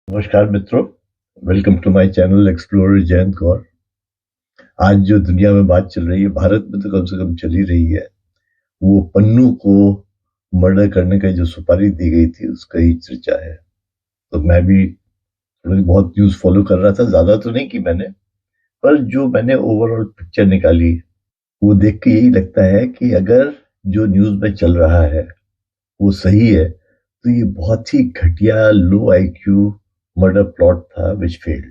नमस्कार मित्रों, welcome to my channel explorer Jayant Kaur. आज जो दुनिया में बात चल रही है, भारत में तो कम से कम चल ही रही है, वो पन्नू को मर्डर करने का जो सुपारी दी गई थी उसका ही चर्चा है। तो मैं भी थोड़ी बहुत न्यूज़ फॉलो कर रहा था, ज्यादा तो नहीं की मैंने, पर जो मैंने ओवरऑल पिक्चर निकाली वो देख के यही लगता है कि अगर जो न्यूज़ में चल रहा है वो सही है तो ये बहुत ही घटिया लो आईक्यू मर्डर प्लॉट था विच फेल्ड।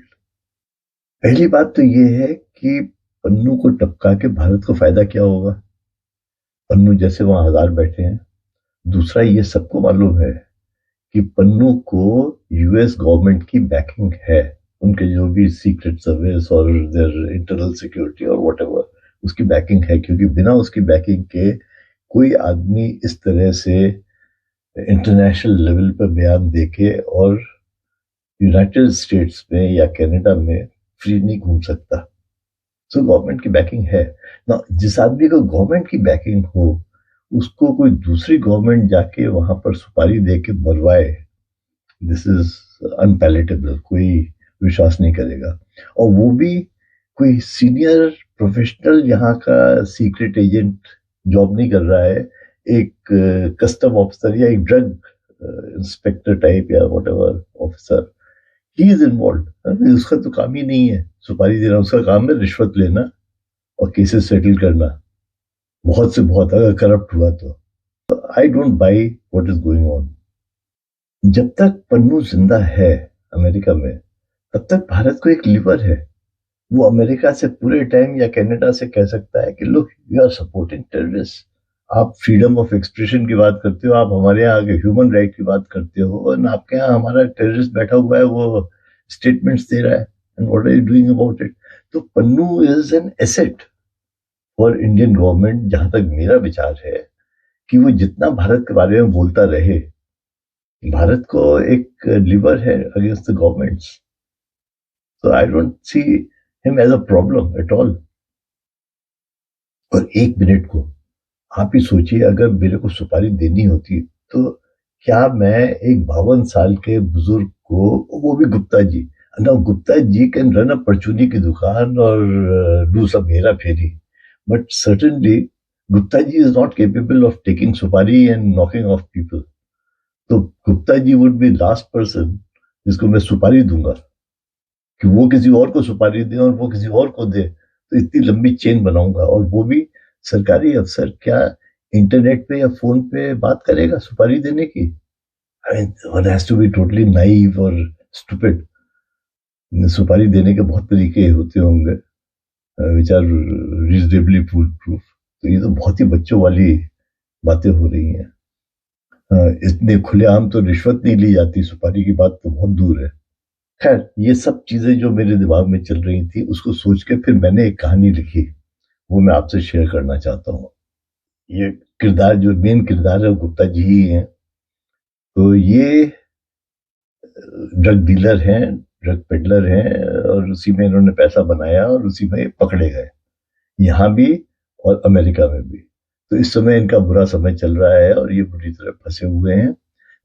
पहली बात तो ये है कि पन्नू को टपका के भारत को फायदा क्या होगा? पन्नू जैसे वहां हजार बैठे हैं। दूसरा, ये सबको मालूम है कि पन्नू को यूएस गवर्नमेंट की बैकिंग है, उनके जो भी सीक्रेट सर्विस और देयर इंटरनल सिक्योरिटी और व्हाटएवर, उसकी बैकिंग है, क्योंकि बिना उसकी बैकिंग के कोई आदमी इस तरह से इंटरनेशनल लेवल पर बयान देके और यूनाइटेड स्टेट्स में या कनाडा में फ्री नहीं घूम सकता। तो गवर्नमेंट की बैकिंग है ना। जिस आदमी को गवर्नमेंट की बैकिंग हो उसको कोई दूसरी गवर्नमेंट जाके वहां पर सुपारी दे के मरवाए, दिस इज अनपैलेटेबल। कोई विश्वास नहीं करेगा। और वो भी कोई सीनियर प्रोफेशनल यहाँ का सीक्रेट एजेंट जॉब नहीं कर रहा है, एक कस्टम ऑफिसर या एक ड्रग इंस्पेक्टर टाइप या what ever officer, he is involve. उसका तो काम ही नहीं है सुपारी देना, उसका काम है रिश्वत लेना और केसेस सेटल करना, बहुत से बहुत, अगर करप्ट हुआ तो। I don't buy what is going on. जब तक पन्नू जिंदा है अमेरिका में, तब तक भारत को एक लीवर है। वो अमेरिका से पूरे टाइम या कनाडा से कह सकता है कि look, you are supporting terrorist. आप फ्रीडम ऑफ एक्सप्रेशन की बात करते हो, आप हमारे यहाँ आगे ह्यूमन राइट की बात करते हो, और आपके यहाँ हमारा टेररिस्ट बैठा हुआ है, वो स्टेटमेंट्स दे रहा है, and what are you doing about it? तो Pannu is an asset for Indian government. जहां तक मेरा विचार है कि वो जितना भारत के बारे में बोलता रहे, भारत को एक लीवर है against the governments. So I don't see him as a problem at all. और एक मिनट को आप ही सोचिए, अगर मेरे को सुपारी देनी होती तो क्या मैं एक 52 साल के बुजुर्ग को, वो भी गुप्ता जी, ना Gupta ji can run a परचूनी की दुकान और डू सब हेरा फेरी, but certainly Gupta ji is not capable of taking supari and knocking off people. तो Gupta ji would be last person जिसको मैं सुपारी दूंगा, कि वो किसी और को सुपारी दे और वो किसी और को दे, तो इतनी लंबी चेन बनाऊंगा। और वो भी सरकारी अफसर क्या इंटरनेट पे या फोन पे बात करेगा सुपारी देने की? I mean, one has to be totally naive और स्टूपिड। सुपारी देने के बहुत तरीके होते होंगे which are reasonably foolproof. तो ये तो बहुत ही बच्चों वाली बातें हो रही हैं। इतने खुलेआम तो रिश्वत नहीं ली जाती, सुपारी की बात तो बहुत दूर है। खैर, ये सब चीजें जो मेरे दिमाग में चल रही थी, उसको सोच के फिर मैंने एक कहानी लिखी, वो मैं आपसे शेयर करना चाहता हूँ। ये किरदार, जो मेन किरदार है, वो गुप्ता जी ही हैं। तो ये ड्रग डीलर हैं, ड्रग पेडलर हैं, और उसी में इन्होंने पैसा बनाया और उसी में पकड़े गए, यहाँ भी और अमेरिका में भी। तो इस समय इनका बुरा समय चल रहा है और ये बुरी तरह फंसे हुए हैं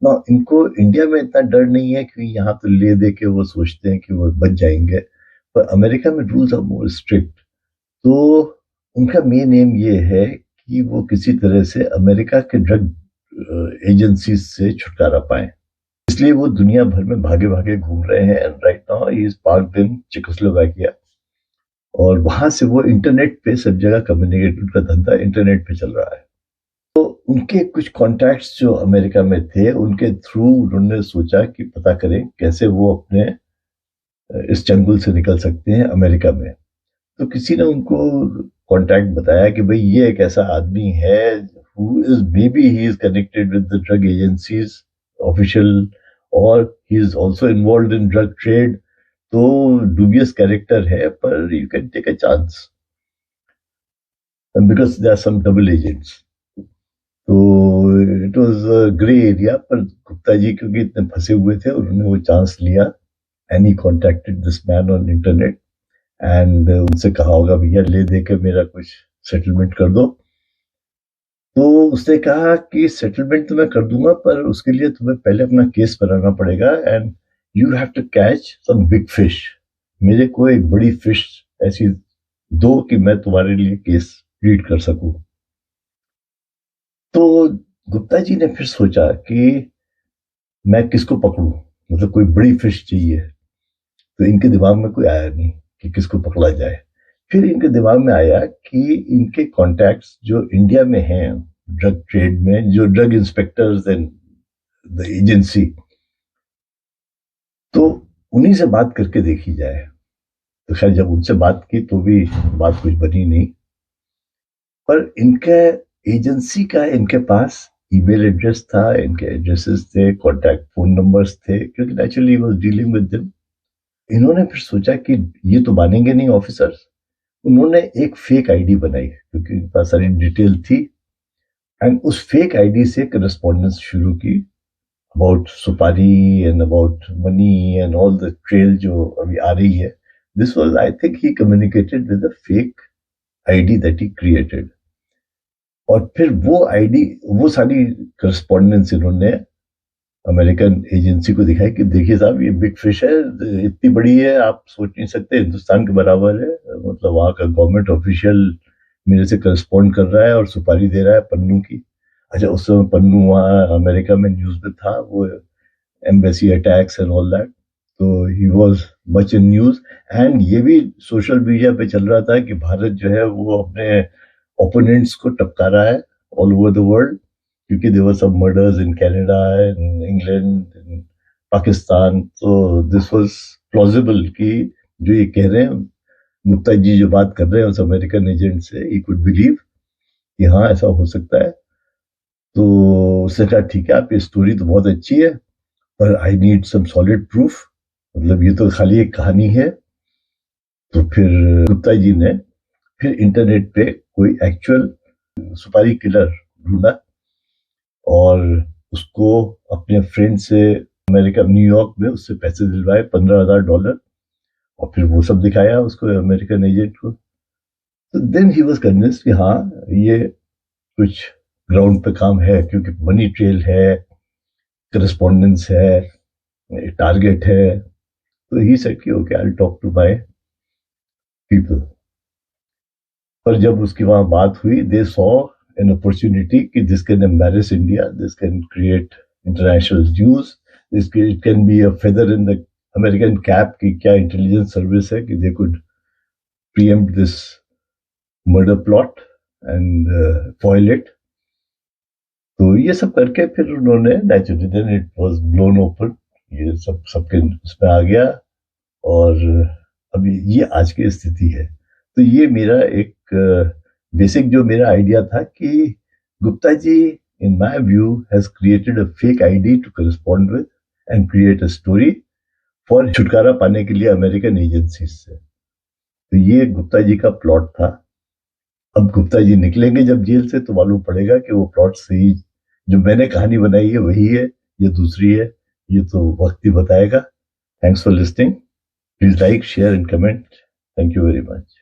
ना। इनको इंडिया में इतना डर नहीं है क्योंकि यहाँ तो ले दे के वो सोचते हैं कि वो बच जाएंगे, पर अमेरिका में रूल्स आर मोर स्ट्रिक्ट। तो उनका मेन एम ये है कि वो किसी तरह से अमेरिका के ड्रग एजेंसी से छुटकारा पाए, इसलिए वो दुनिया भर में भागे भागे घूम रहे हैं। And right now he is parked in Czechoslovakia, और वहां से वो इंटरनेट पे सब जगह कम्युनिकेट, उनका धंधा इंटरनेट पे चल रहा है। तो उनके कुछ कॉन्टैक्ट्स जो अमेरिका में थे, उनके थ्रू उन्होंने सोचा कि पता करें कैसे वो अपने इस चंगुल से निकल सकते हैं अमेरिका में। तो किसी ने उनको कॉन्टैक्ट बताया कि भाई ये एक ऐसा आदमी है who is, may be he is connected with the drug agencies official, और he is also involve in drug trade. तो डूबियस कैरेक्टर है, पर you can take a chance because they are some double agents. तो it was grey area, पर गुप्ता जी क्योंकि इतने फंसे हुए थे, उन्होंने वो चांस लिया and he contacted this man on internet and उनसे कहा होगा भैया ले दे के मेरा कुछ सेटलमेंट कर दो। तो उसने कहा कि सेटलमेंट तो मैं कर दूंगा, पर उसके लिए तुम्हें पहले अपना केस बनाना पड़ेगा, and you have to catch some big fish, मेरे को एक बड़ी फिश ऐसी दो कि मैं तुम्हारे लिए केस रीड कर सकूं। तो गुप्ता जी ने फिर सोचा कि मैं किसको पकड़ूं, मतलब कोई बड़ी फिश चाहिए। तो इनके दिमाग में कोई आया नहीं कि किसको पकड़ा जाए। फिर इनके दिमाग में आया कि इनके कॉन्टैक्ट्स जो इंडिया में हैं ड्रग ट्रेड में, जो drug inspectors and the agency, तो उन्हीं से बात करके देखी जाए। तो खैर जब उनसे बात की तो भी बात कुछ बनी नहीं, पर इनके एजेंसी का इनके पास ईमेल एड्रेस था, इनके एड्रेसेस थे, कॉन्टैक्ट फोन नंबर्स थे, क्योंकि naturally was dealing with them. इन्होंने फिर सोचा कि ये तो मानेंगे नहीं ऑफिसर्स। उन्होंने एक फेक आईडी बनाई क्योंकि उनके पास सारी डिटेल थी, एंड उस फेक आईडी से करस्पॉन्डेंस शुरू की अबाउट सुपारी and about money and all the trail जो अभी आ रही है। This was, I think, he communicated with a fake ID that he created. और फिर वो आईडी, वो सारी करस्पॉन्डेंस इन्होंने अमेरिकन एजेंसी को दिखाई कि देखिए साहब, ये बिग फिश है, इतनी बड़ी है, आप सोच नहीं सकते, हिंदुस्तान के बराबर है। मतलब वहां का गवर्नमेंट ऑफिशियल मेरे से करस्पॉन्ड कर रहा है और सुपारी दे रहा है पन्नू की। अच्छा, उस समय पन्नू वहाँ अमेरिका में न्यूज में था, वो embassy attacks and all that, तो he was much in news. And ये भी सोशल मीडिया पे चल रहा था कि भारत जो है वो अपने ओपोनेंट्स को टपका रहा है ऑल ओवर द वर्ल्ड, क्योंकि there were some murders in Canada, in England, in Pakistan. तो दिस वाज प्लॉजिबल कि जो ये कह रहे हैं गुप्ता जी, जो बात कर रहे हैं उस अमेरिकन एजेंट से, ही कुड बिलीव कि हाँ ऐसा हो सकता है। तो उसने कहा ठीक है, आपकी स्टोरी तो बहुत अच्छी है, पर I need some solid proof, मतलब ये तो खाली एक कहानी है। तो फिर गुप्ता जी ने फिर इंटरनेट पे कोई एक्चुअल सुपारी किलर ढूंढा और उसको अपने फ्रेंड से अमेरिका, न्यूयॉर्क में, उससे पैसे दिलवाए $15,000, और फिर वो सब दिखाया उसको, अमेरिकन एजेंट को। तो देन ही वाज कन्विंस्ड कि हाँ, ये कुछ ग्राउंड पे काम है, क्योंकि मनी ट्रेल है, करस्पॉन्डेंस है, टारगेट है। तो ही सेड कि okay, I will talk to my people. पर जब उसकी वहां बात हुई, दे सॉ एन अपॉर्चुनिटी कि this can embarrass India, this can create international news, this it can be a feather in the American cap की क्या इंटेलिजेंस सर्विस है, कि they could preempt this murder plot and foil it. तो ये सब करके फिर उन्होंने naturally then it was blown open, ये सब सबके उसमें आ गया, और अभी ये आज की स्थिति है। तो ये मेरा एक बेसिक जो मेरा आइडिया था कि Gupta ji, in my view, has created a fake ID to correspond with and create a story for छुटकारा पाने के लिए अमेरिकन एजेंसीज से। तो ये गुप्ता जी का प्लॉट था। अब गुप्ता जी निकलेंगे जब जेल से तो मालूम पड़ेगा कि वो प्लॉट सही, जो मैंने कहानी बनाई है वही है या दूसरी है, ये तो वक्त ही बताएगा। Thanks for listening. Please like, share, and comment. Thank you very much.